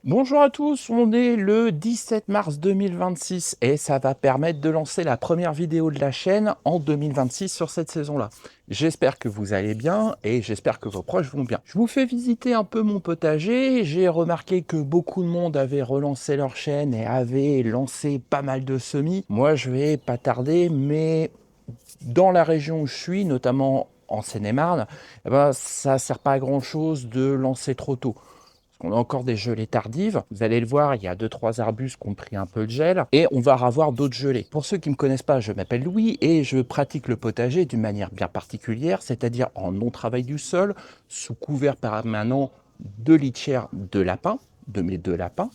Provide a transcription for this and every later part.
Bonjour à tous, on est le 17 mars 2026 et ça va permettre de lancer la première vidéo de la chaîne en 2026 sur cette saison-là. J'espère que vous allez bien et j'espère que vos proches vont bien. Je vous fais visiter un peu mon potager. J'ai remarqué que beaucoup de monde avait relancé leur chaîne et avait lancé pas mal de semis. Moi, je vais pas tarder, mais dans la région où je suis, notamment en Seine-et-Marne, ça ne sert pas à grand-chose de lancer trop tôt. On a encore des gelées tardives. Vous allez le voir, il y a 2-3 arbustes qui ont pris un peu de gel et on va avoir d'autres gelées. Pour ceux qui ne me connaissent pas, je m'appelle Louis et je pratique le potager d'une manière bien particulière, c'est-à-dire en non-travail du sol, sous couvert permanent de litière de lapin, de mes 2 lapins.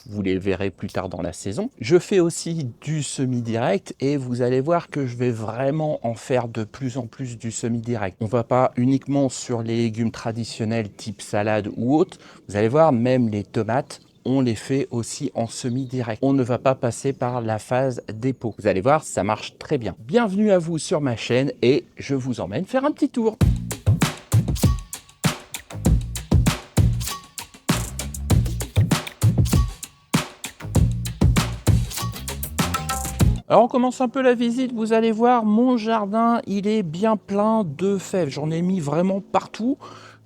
Vous les verrez plus tard dans la saison. Je fais aussi du semi-direct et vous allez voir que je vais vraiment en faire de plus en plus du semi-direct. On ne va pas uniquement sur les légumes traditionnels type salade ou autre. Vous allez voir, même les tomates, on les fait aussi en semi-direct. On ne va pas passer par la phase dépôt. Vous allez voir, ça marche très bien. Bienvenue à vous sur ma chaîne et je vous emmène faire un petit tour. Alors on commence un peu la visite, vous allez voir, mon jardin, il est bien plein de fèves. J'en ai mis vraiment partout.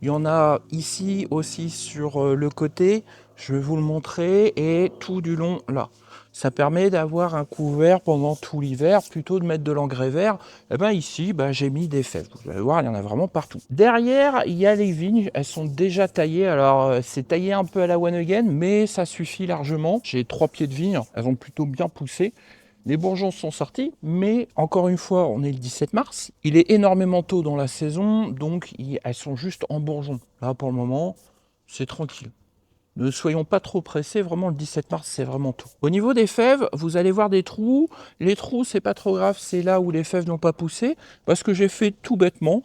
Il y en a ici aussi sur le côté, je vais vous le montrer, et tout du long là. Ça permet d'avoir un couvert pendant tout l'hiver, plutôt de mettre de l'engrais vert. Et bien ici, j'ai mis des fèves. Vous allez voir, il y en a vraiment partout. Derrière, il y a les vignes, elles sont déjà taillées. Alors c'est taillé un peu à la one again, mais ça suffit largement. J'ai 3 pieds de vigne, elles ont plutôt bien poussé. Les bourgeons sont sortis, mais encore une fois, on est le 17 mars. Il est énormément tôt dans la saison, donc elles sont juste en bourgeons. Là, pour le moment, c'est tranquille. Ne soyons pas trop pressés, vraiment le 17 mars c'est vraiment tout. Au niveau des fèves, vous allez voir des trous. Les trous c'est pas trop grave, c'est là où les fèves n'ont pas poussé. Parce que j'ai fait tout bêtement,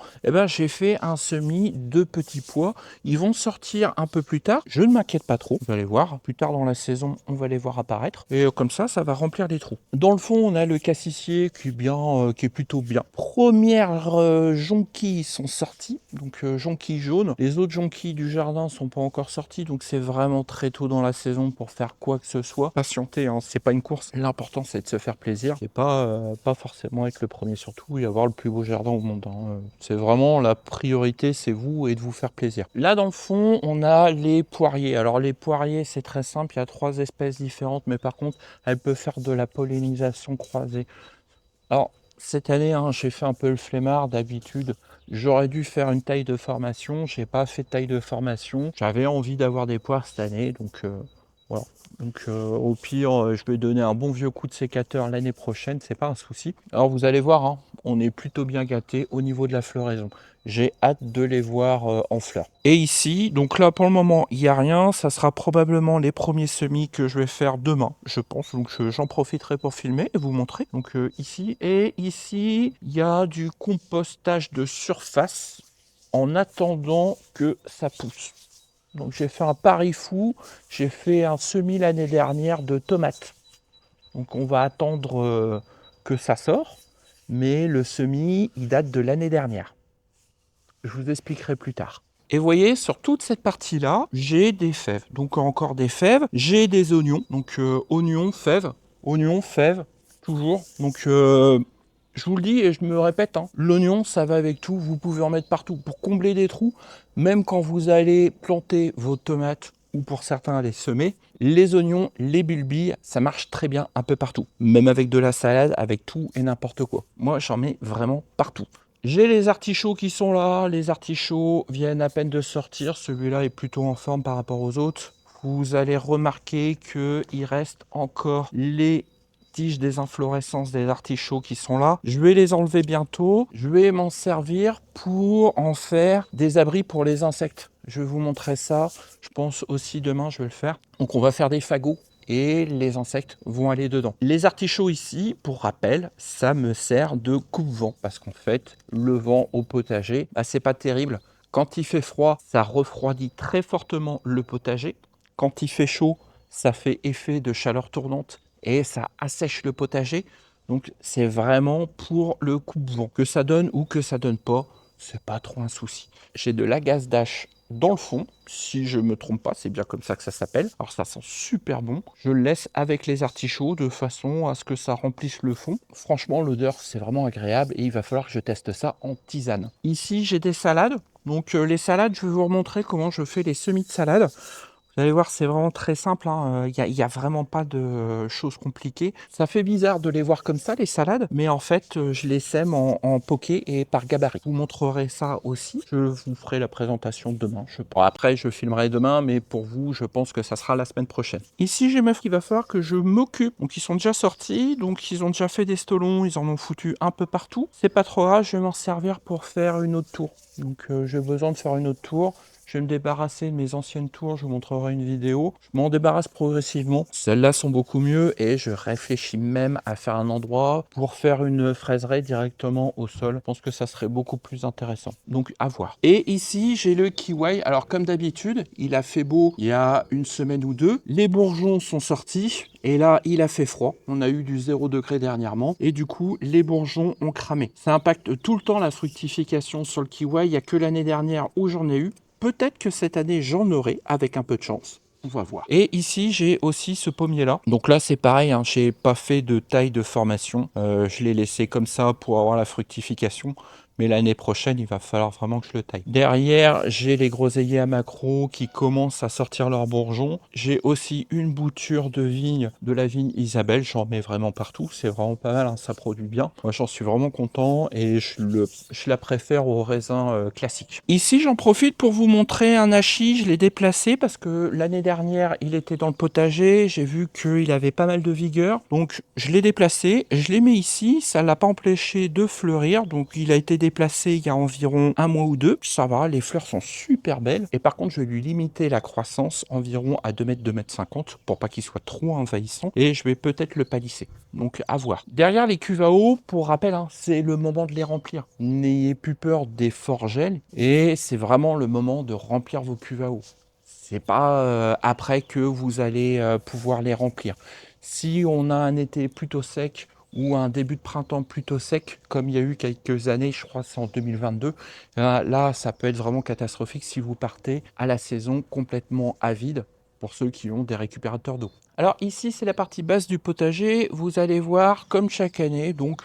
j'ai fait un semis de petits pois. Ils vont sortir un peu plus tard, je ne m'inquiète pas trop. Vous allez voir, plus tard dans la saison, on va les voir apparaître. Et comme ça va remplir les trous. Dans le fond, on a le cassissier qui est bien, qui est plutôt bien. Premières jonquilles sont sorties, donc jonquilles jaunes. Les autres jonquilles du jardin sont pas encore sorties, donc c'est vraiment très tôt dans la saison pour faire quoi que ce soit. Patienter, hein, c'est pas une course. L'important c'est de se faire plaisir et pas forcément être le premier surtout et avoir le plus beau jardin au monde. Hein. C'est vraiment la priorité, c'est vous et de vous faire plaisir. Là dans le fond, on a les poiriers. Alors les poiriers, c'est très simple. Il y a 3 espèces différentes, mais par contre, elles peuvent faire de la pollinisation croisée. Alors cette année, hein, j'ai fait un peu le flemmard d'habitude. J'aurais dû faire une taille de formation, j'ai pas fait de taille de formation. J'avais envie d'avoir des poires cette année, donc voilà. Donc au pire, je vais donner un bon vieux coup de sécateur l'année prochaine, c'est pas un souci. Alors vous allez voir, hein, on est plutôt bien gâté au niveau de la floraison. J'ai hâte de les voir en fleurs. Et ici, donc là pour le moment, il n'y a rien. Ça sera probablement les premiers semis que je vais faire demain, je pense. Donc j'en profiterai pour filmer et vous montrer. Donc ici, et ici, il y a du compostage de surface en attendant que ça pousse. Donc j'ai fait un pari fou. J'ai fait un semis l'année dernière de tomates. Donc on va attendre que ça sort. Mais le semis, il date de l'année dernière. Je vous expliquerai plus tard. Et vous voyez, sur toute cette partie-là, j'ai des fèves. Donc encore des fèves. J'ai des oignons. Donc oignons, fèves, toujours. Donc je vous le dis et je me répète, hein, l'oignon, ça va avec tout. Vous pouvez en mettre partout pour combler des trous. Même quand vous allez planter vos tomates ou pour certains les semer, les oignons, les bulbilles, ça marche très bien un peu partout. Même avec de la salade, avec tout et n'importe quoi. Moi, j'en mets vraiment partout. J'ai les artichauts qui sont là. Les artichauts viennent à peine de sortir. Celui-là est plutôt en forme par rapport aux autres. Vous allez remarquer qu'il reste encore les tiges des inflorescences des artichauts qui sont là. Je vais les enlever bientôt. Je vais m'en servir pour en faire des abris pour les insectes. Je vais vous montrer ça. Je pense aussi demain, je vais le faire. Donc on va faire des fagots et les insectes vont aller dedans. Les artichauts ici, pour rappel, ça me sert de coupe-vent parce qu'en fait, le vent au potager, c'est pas terrible. Quand il fait froid, ça refroidit très fortement le potager. Quand il fait chaud, ça fait effet de chaleur tournante et ça assèche le potager. Donc c'est vraiment pour le coupe-vent. Que ça donne ou que ça donne pas, c'est pas trop un souci. J'ai de l'agace d'ache dans le fond. Si je me trompe pas, c'est bien comme ça que ça s'appelle. Alors ça sent super bon. Je le laisse avec les artichauts de façon à ce que ça remplisse le fond. Franchement, l'odeur, c'est vraiment agréable et il va falloir que je teste ça en tisane. Ici, j'ai des salades. Donc les salades, je vais vous remontrer comment je fais les semis de salade. Vous allez voir, c'est vraiment très simple, hein. Y a vraiment pas de choses compliquées. Ça fait bizarre de les voir comme ça, les salades, mais en fait, je les sème en poké et par gabarit. Je vous montrerai ça aussi. Je vous ferai la présentation demain. Bon, après, je filmerai demain, mais pour vous, je pense que ça sera la semaine prochaine. Ici, j'ai meuf qu'il va falloir que je m'occupe. Donc, ils sont déjà sortis, donc ils ont déjà fait des stolons, ils en ont foutu un peu partout. C'est pas trop grave, je vais m'en servir pour faire une autre tour. Donc, j'ai besoin de faire une autre tour. Je vais me débarrasser de mes anciennes tours, je vous montrerai une vidéo. Je m'en débarrasse progressivement. Celles-là sont beaucoup mieux et je réfléchis même à faire un endroit pour faire une fraiseraie directement au sol. Je pense que ça serait beaucoup plus intéressant. Donc à voir. Et ici, j'ai le kiwi. Alors comme d'habitude, il a fait beau il y a une semaine ou deux. Les bourgeons sont sortis et là, il a fait froid. On a eu du 0 degré dernièrement et du coup, les bourgeons ont cramé. Ça impacte tout le temps la fructification sur le kiwi. Il n'y a que l'année dernière où j'en ai eu. Peut-être que cette année, j'en aurai, avec un peu de chance. On va voir. Et ici, j'ai aussi ce pommier-là. Donc là, c'est pareil, hein, j'ai pas fait de taille de formation. Je l'ai laissé comme ça pour avoir la fructification. Mais l'année prochaine, il va falloir vraiment que je le taille. Derrière, j'ai les groseilliers à macro qui commencent à sortir leurs bourgeons. J'ai aussi une bouture de vigne, de la vigne Isabelle. J'en mets vraiment partout. C'est vraiment pas mal, hein, ça produit bien. Moi, j'en suis vraiment content et je la préfère au raisin classique. Ici, j'en profite pour vous montrer un hachis. Je l'ai déplacé parce que l'année dernière, il était dans le potager. J'ai vu qu'il avait pas mal de vigueur. Donc, je l'ai déplacé. Je l'ai mis ici. Ça ne l'a pas empêché de fleurir. Donc, il a été déplacé il y a environ un mois ou deux. Ça va, les fleurs sont super belles. Et par contre, je vais lui limiter la croissance environ à 2 mètres, 2 mètres 50 pour pas qu'il soit trop envahissant. Et je vais peut-être le palisser. Donc, à voir. Derrière les cuves à eau, pour rappel, hein, c'est le moment de les remplir. N'ayez plus peur des forts gels. Et c'est vraiment le moment de remplir vos cuves à eau. C'est pas après que vous allez pouvoir les remplir. Si on a un été plutôt sec ou un début de printemps plutôt sec, comme il y a eu quelques années, je crois que c'est en 2022, là, ça peut être vraiment catastrophique si vous partez à la saison complètement à vide pour ceux qui ont des récupérateurs d'eau. Alors ici, c'est la partie basse du potager. Vous allez voir, comme chaque année, donc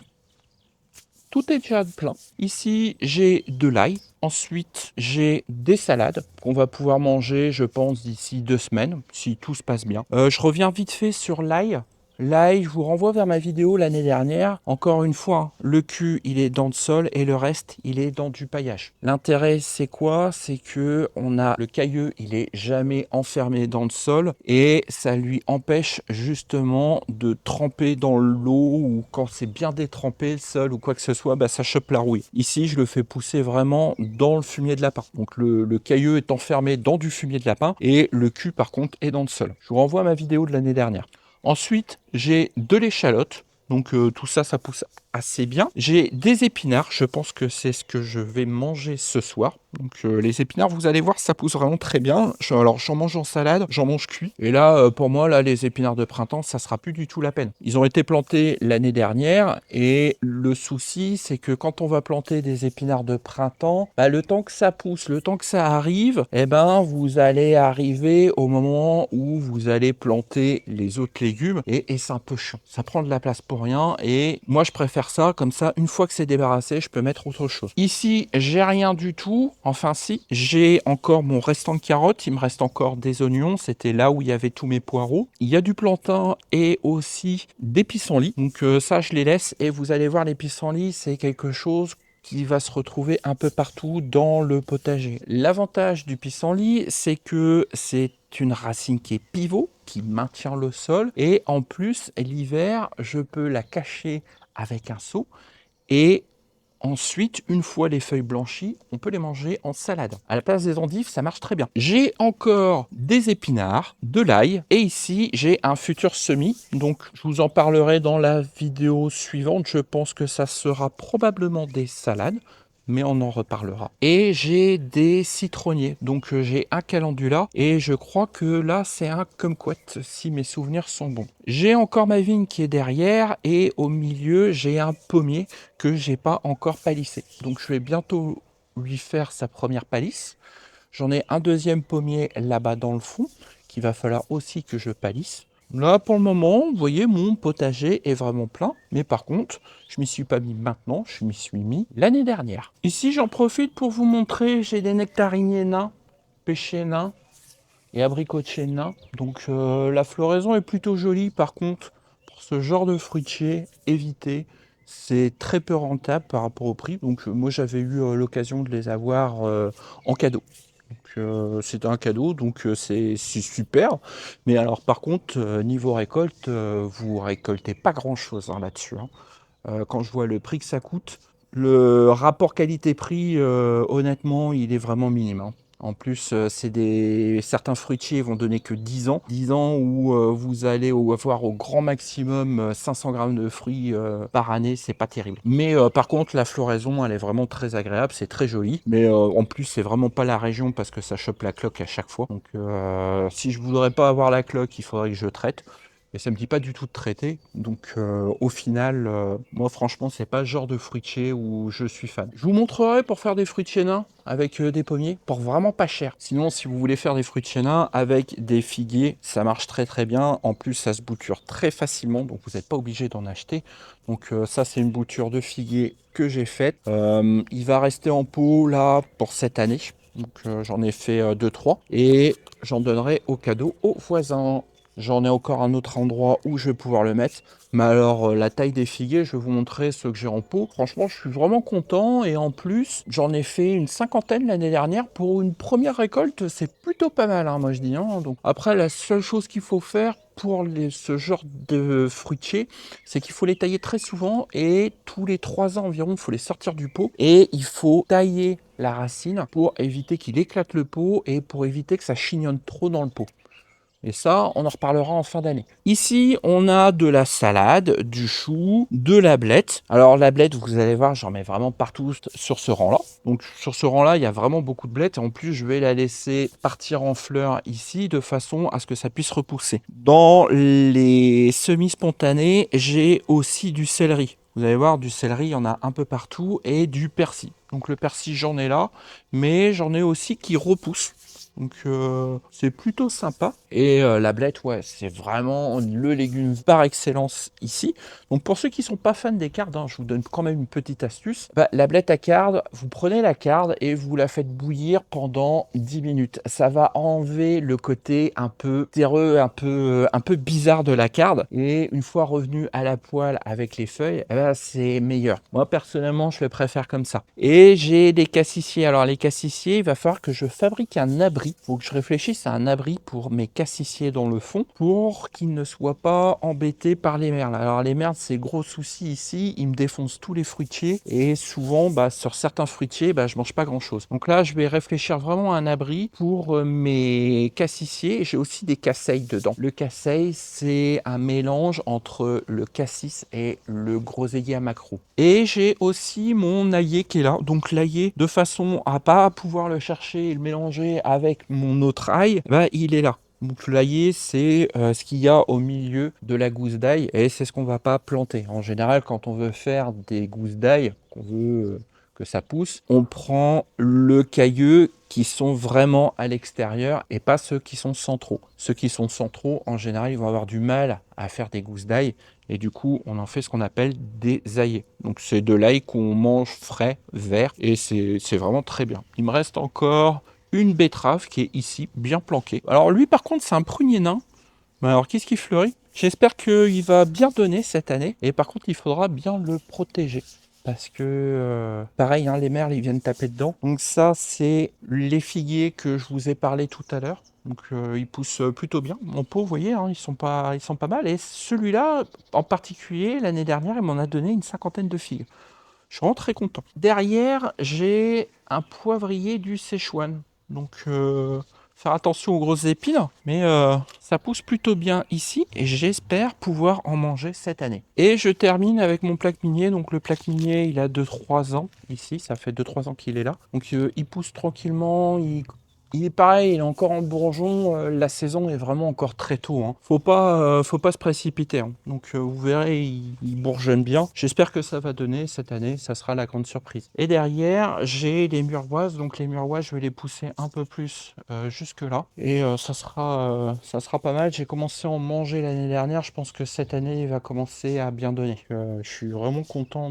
tout est déjà plein. Ici, j'ai de l'ail. Ensuite, j'ai des salades qu'on va pouvoir manger, je pense, d'ici 2 semaines, si tout se passe bien. Je reviens vite fait sur l'ail. L'ail, je vous renvoie vers ma vidéo l'année dernière. Encore une fois, hein, le cul, il est dans le sol et le reste, il est dans du paillage. L'intérêt, c'est quoi? C'est que on a le cailleux, il est jamais enfermé dans le sol et ça lui empêche justement de tremper dans l'eau ou quand c'est bien détrempé le sol ou quoi que ce soit, bah, ça chope la rouille. Ici, je le fais pousser vraiment dans le fumier de lapin. Donc le cailleux est enfermé dans du fumier de lapin et le cul, par contre, est dans le sol. Je vous renvoie à ma vidéo de l'année dernière. Ensuite, j'ai de l'échalote. Donc tout ça, ça pousse assez bien. J'ai des épinards. Je pense que c'est ce que je vais manger ce soir. Donc les épinards, vous allez voir, ça pousse vraiment très bien. Alors j'en mange en salade, j'en mange cuit. Et là, pour moi, là, les épinards de printemps, ça sera plus du tout la peine. Ils ont été plantés l'année dernière. Et le souci, c'est que quand on va planter des épinards de printemps, bah, le temps que ça pousse, le temps que ça arrive, eh ben, vous allez arriver au moment où vous allez planter les autres légumes. Et c'est un peu chiant. Ça prend de la place pour rien. Et moi, je préfère ça. Comme ça, une fois que c'est débarrassé, je peux mettre autre chose. Ici, j'ai rien du tout. Enfin si, j'ai encore mon restant de carottes, il me reste encore des oignons, c'était là où il y avait tous mes poireaux. Il y a du plantain et aussi des pissenlits, donc ça je les laisse et vous allez voir les pissenlits, c'est quelque chose qui va se retrouver un peu partout dans le potager. L'avantage du pissenlit, c'est que c'est une racine qui est pivot, qui maintient le sol et en plus l'hiver, je peux la cacher avec un seau et ensuite, une fois les feuilles blanchies, on peut les manger en salade. À la place des endives, ça marche très bien. J'ai encore des épinards, de l'ail, et ici, j'ai un futur semis. Donc, je vous en parlerai dans la vidéo suivante. Je pense que ça sera probablement des salades, mais on en reparlera. Et j'ai des citronniers. Donc, j'ai un calendula, et je crois que là, c'est un kumquat, si mes souvenirs sont bons. J'ai encore ma vigne qui est derrière, et au milieu, j'ai un pommier que j'ai pas encore palissé. Donc je vais bientôt lui faire sa première palisse. J'en ai un deuxième pommier là-bas dans le fond, qu'il va falloir aussi que je palisse. Là, pour le moment, vous voyez, mon potager est vraiment plein. Mais par contre, je m'y suis pas mis maintenant, je m'y suis mis l'année dernière. Ici, j'en profite pour vous montrer, j'ai des nectariniers nains, pêchers nains et abricotiers nains. Donc la floraison est plutôt jolie. Par contre, pour ce genre de fruitier, évitez. C'est très peu rentable par rapport au prix. Donc moi, j'avais eu l'occasion de les avoir en cadeau. C'est un cadeau, donc c'est super. Mais alors par contre, niveau récolte, vous récoltez pas grand-chose hein, là-dessus. Hein. Quand je vois le prix que ça coûte, le rapport qualité-prix, honnêtement, il est vraiment minime. Hein. En plus, certains fruitiers vont donner que 10 ans. 10 ans où vous allez avoir au grand maximum 500 grammes de fruits par année, c'est pas terrible. Mais par contre, la floraison, elle est vraiment très agréable, c'est très joli. Mais en plus, c'est vraiment pas la région parce que ça chope la cloque à chaque fois. Donc si je voudrais pas avoir la cloque, il faudrait que je traite. Et ça me dit pas du tout de traiter. Donc au final, moi franchement, c'est pas le genre de fruitier où je suis fan. Je vous montrerai pour faire des fruitiers nains avec des pommiers pour vraiment pas cher. Sinon, si vous voulez faire des fruitiers nains avec des figuiers, ça marche très très bien. En plus, ça se bouture très facilement, donc vous n'êtes pas obligé d'en acheter. Donc ça, c'est une bouture de figuier que j'ai faite. Il va rester en pot là pour cette année. Donc j'en ai fait 2-3 et j'en donnerai au cadeau aux voisins. J'en ai encore un autre endroit où je vais pouvoir le mettre. Mais alors, la taille des figuiers, je vais vous montrer ceux que j'ai en pot. Franchement, je suis vraiment content. Et en plus, j'en ai fait une cinquantaine l'année dernière. Pour une première récolte, c'est plutôt pas mal, hein, moi je dis. Hein. Donc, après, la seule chose qu'il faut faire pour ce genre de fruitiers, c'est qu'il faut les tailler très souvent. Et tous les 3 ans environ, il faut les sortir du pot. Et il faut tailler la racine pour éviter qu'il éclate le pot et pour éviter que ça chignonne trop dans le pot. Et ça, on en reparlera en fin d'année. Ici, on a de la salade, du chou, de la blette. Alors la blette, vous allez voir, j'en mets vraiment partout sur ce rang-là. Donc sur ce rang-là, il y a vraiment beaucoup de blette. Et en plus, je vais la laisser partir en fleurs ici de façon à ce que ça puisse repousser. Dans les semis-spontanés, j'ai aussi du céleri. Vous allez voir, du céleri, il y en a un peu partout. Et du persil. Donc le persil, j'en ai là. Mais j'en ai aussi qui repoussent. Donc c'est plutôt sympa. Et la blette, ouais, c'est vraiment le légume par excellence ici. Donc pour ceux qui ne sont pas fans des cardes, hein, je vous donne quand même une petite astuce. La blette à carde, vous prenez la carde et vous la faites bouillir pendant 10 minutes. Ça va enlever le côté un peu terreux, un peu bizarre de la carde. Et une fois revenu à la poêle avec les feuilles, eh ben, c'est meilleur. Moi personnellement, je le préfère comme ça. Et j'ai des cassissiers. Alors les cassissiers, il va falloir que je fabrique un abri. Il faut que je réfléchisse à un abri pour mes cassissiers dans le fond pour qu'ils ne soient pas embêtés par les merles. Alors les merles, c'est gros souci ici. Ils me défoncent tous les fruitiers et souvent, sur certains fruitiers, je mange pas grand chose. Donc là, je vais réfléchir vraiment à un abri pour mes cassissiers. J'ai aussi des casseilles dedans. Le casseille, c'est un mélange entre le cassis et le groseillier à maquereau. Et j'ai aussi mon aillé qui est là. Donc l'aillé, de façon à pas pouvoir le chercher et le mélanger avec mon autre ail, il est là. Donc l'aillé, c'est ce qu'il y a au milieu de la gousse d'ail et c'est ce qu'on va pas planter. En général, quand on veut faire des gousses d'ail, qu'on veut que ça pousse, on prend le cailleux qui sont vraiment à l'extérieur et pas ceux qui sont centraux. Ceux qui sont centraux, en général, ils vont avoir du mal à faire des gousses d'ail et du coup, on en fait ce qu'on appelle des aillés. Donc c'est de l'ail qu'on mange frais, vert et c'est vraiment très bien. Il me reste encore une betterave qui est ici, bien planquée. Alors lui, par contre, c'est un prunier nain. Mais alors, qu'est-ce qui fleurit? J'espère qu'il va bien donner cette année. Et par contre, il faudra bien le protéger. Parce que, pareil, hein, les merles, ils viennent taper dedans. Donc ça, c'est les figuiers que je vous ai parlé tout à l'heure. Donc ils poussent plutôt bien. Mon pot, vous voyez, hein, ils sont pas mal. Et celui-là, en particulier, l'année dernière, il m'en a donné une cinquantaine de figues. Je suis vraiment très content. Derrière, j'ai un poivrier du Sichuan. Donc, faire attention aux grosses épines. Mais ça pousse plutôt bien ici. Et j'espère pouvoir en manger cette année. Et je termine avec mon plaque minier. Donc, le plaque minier, il a 2-3 ans ici. Ça fait 2-3 ans qu'il est là. Donc, il pousse tranquillement. Il est pareil, il est encore en bourgeon. La saison est vraiment encore très tôt, hein. Faut pas se précipiter, hein. Donc vous verrez, il bourgeonne bien. J'espère que ça va donner cette année. Ça sera la grande surprise. Et derrière, j'ai les muroises. Donc les muroises, je vais les pousser un peu plus jusque là. Et ça sera pas mal. J'ai commencé à en manger l'année dernière. Je pense que cette année, il va commencer à bien donner. Je suis vraiment content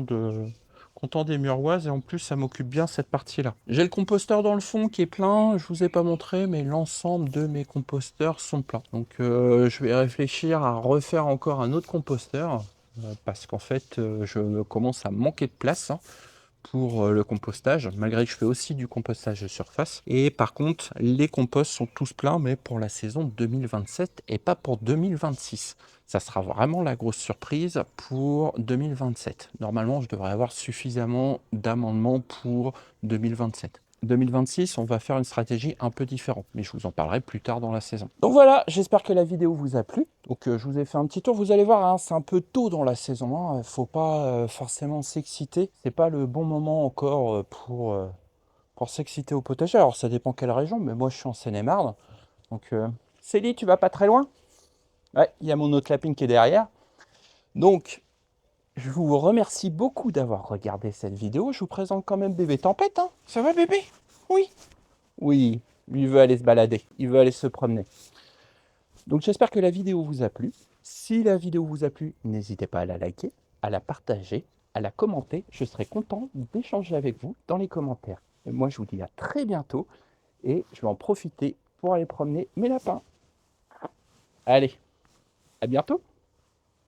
des muroises et en plus ça m'occupe bien cette partie-là. J'ai le composteur dans le fond qui est plein, je vous ai pas montré, mais l'ensemble de mes composteurs sont pleins. Donc je vais réfléchir à refaire encore un autre composteur parce qu'en fait je commence à manquer de place, hein, pour le compostage, malgré que je fais aussi du compostage de surface. Et par contre, les composts sont tous pleins, mais pour la saison 2027 et pas pour 2026. Ça sera vraiment la grosse surprise pour 2027. Normalement, je devrais avoir suffisamment d'amendements pour 2027. 2026, on va faire une stratégie un peu différente, mais je vous en parlerai plus tard dans la saison. Donc voilà, j'espère que la vidéo vous a plu. Donc je vous ai fait un petit tour, vous allez voir, hein, c'est un peu tôt dans la saison, hein. Faut pas forcément s'exciter. C'est pas le bon moment encore pour s'exciter au potager. Alors ça dépend quelle région, mais moi je suis en Seine-et-Marne. Donc Célie, tu vas pas très loin? Ouais, il y a mon autre lapine qui est derrière. Donc je vous remercie beaucoup d'avoir regardé cette vidéo. Je vous présente quand même bébé Tempête, hein. Ça va bébé? Oui. Oui, lui il veut aller se balader, il veut aller se promener. Donc j'espère que la vidéo vous a plu. Si la vidéo vous a plu, n'hésitez pas à la liker, à la partager, à la commenter. Je serai content d'échanger avec vous dans les commentaires. Et moi, je vous dis à très bientôt et je vais en profiter pour aller promener mes lapins. Allez, à bientôt!